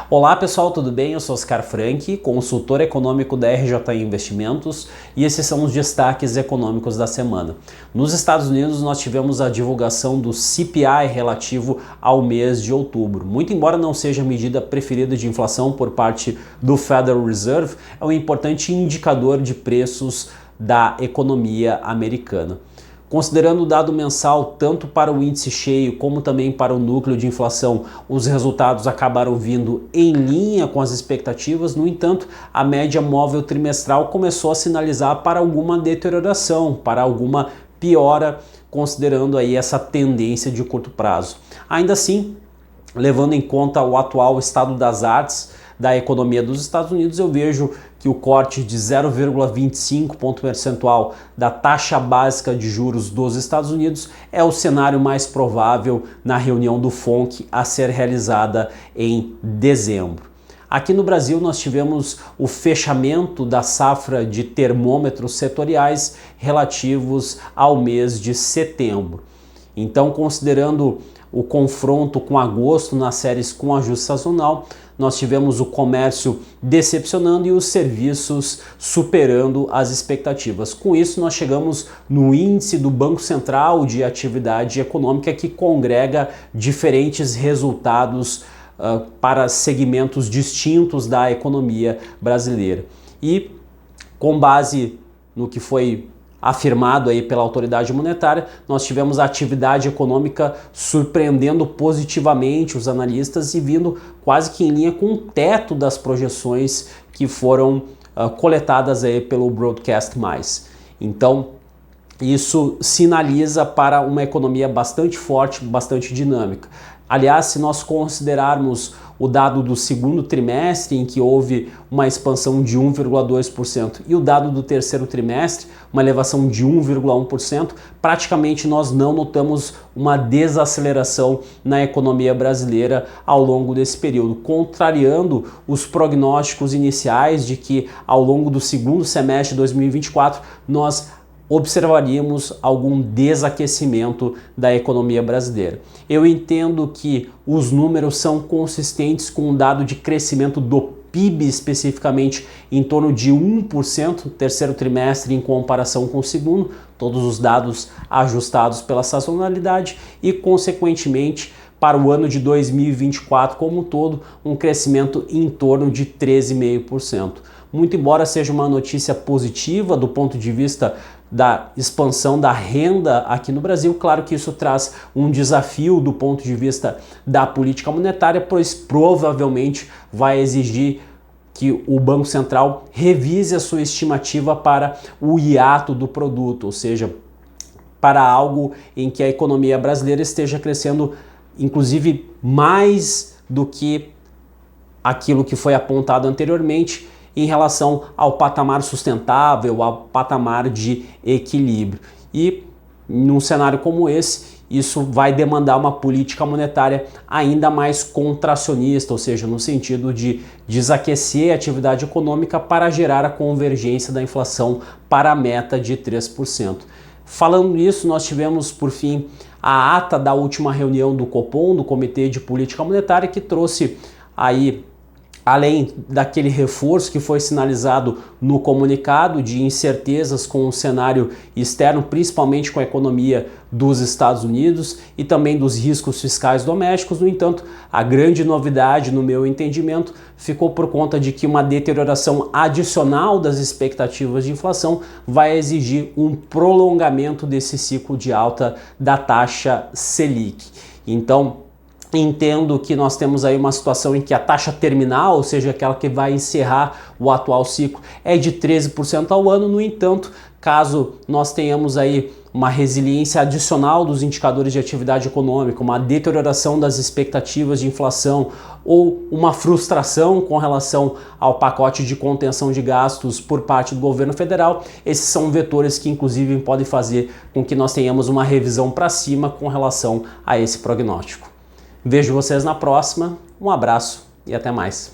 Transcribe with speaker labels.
Speaker 1: Olá pessoal, tudo bem? Eu sou Oscar Frank, consultor econômico da RJI Investimentos, e esses são os destaques econômicos da semana. Nos Estados Unidos nós tivemos a divulgação do CPI relativo ao mês de outubro. Muito embora não seja a medida preferida de inflação por parte do Federal Reserve, é um importante indicador de preços da economia americana. Considerando o dado mensal tanto para o índice cheio como também para o núcleo de inflação, os resultados acabaram vindo em linha com as expectativas. No entanto, a média móvel trimestral começou a sinalizar para alguma deterioração, para alguma piora, considerando aí essa tendência de curto prazo. Ainda assim, levando em conta o atual estado das artes da economia dos Estados Unidos, eu vejo que o corte de 0,25 ponto percentual da taxa básica de juros dos Estados Unidos é o cenário mais provável na reunião do FONC a ser realizada em dezembro. Aqui no Brasil nós tivemos o fechamento da safra de termômetros setoriais relativos ao mês de setembro. Então, considerando o confronto com agosto nas séries com ajuste sazonal, nós tivemos o comércio decepcionando e os serviços superando as expectativas. Com isso, nós chegamos no índice do Banco Central de Atividade Econômica, que congrega diferentes resultados para segmentos distintos da economia brasileira. E com base no que foi afirmado aí pela autoridade monetária, nós tivemos a atividade econômica surpreendendo positivamente os analistas e vindo quase que em linha com o teto das projeções que foram coletadas aí pelo Broadcast+. Então, isso sinaliza para uma economia bastante forte, bastante dinâmica. Aliás, se nós considerarmos o dado do segundo trimestre, em que houve uma expansão de 1,2%, e o dado do terceiro trimestre, uma elevação de 1,1%, praticamente nós não notamos uma desaceleração na economia brasileira ao longo desse período, contrariando os prognósticos iniciais de que ao longo do segundo semestre de 2024 nós observaríamos algum desaquecimento da economia brasileira. Eu entendo que os números são consistentes com o dado de crescimento do PIB, especificamente em torno de 1% no terceiro trimestre em comparação com o segundo, todos os dados ajustados pela sazonalidade e, consequentemente, para o ano de 2024 como um todo, um crescimento em torno de 13,5%. Muito embora seja uma notícia positiva do ponto de vista da expansão da renda aqui no Brasil, claro que isso traz um desafio do ponto de vista da política monetária, pois provavelmente vai exigir que o Banco Central revise a sua estimativa para o hiato do produto, ou seja, para algo em que a economia brasileira esteja crescendo inclusive mais do que aquilo que foi apontado anteriormente em relação ao patamar sustentável, ao patamar de equilíbrio. E num cenário como esse, isso vai demandar uma política monetária ainda mais contracionista, ou seja, no sentido de desaquecer a atividade econômica para gerar a convergência da inflação para a meta de 3%. Falando nisso, nós tivemos, por fim, a ata da última reunião do Copom, do Comitê de Política Monetária, que trouxe aí, além daquele reforço que foi sinalizado no comunicado de incertezas com o cenário externo, principalmente com a economia dos Estados Unidos e também dos riscos fiscais domésticos. No entanto, a grande novidade, no meu entendimento, ficou por conta de que uma deterioração adicional das expectativas de inflação vai exigir um prolongamento desse ciclo de alta da taxa Selic. Então, entendo que nós temos aí uma situação em que a taxa terminal, ou seja, aquela que vai encerrar o atual ciclo, é de 13% ao ano. No entanto, caso nós tenhamos aí uma resiliência adicional dos indicadores de atividade econômica, uma deterioração das expectativas de inflação ou uma frustração com relação ao pacote de contenção de gastos por parte do governo federal, esses são vetores que inclusive podem fazer com que nós tenhamos uma revisão para cima com relação a esse prognóstico. Vejo vocês na próxima, um abraço e até mais.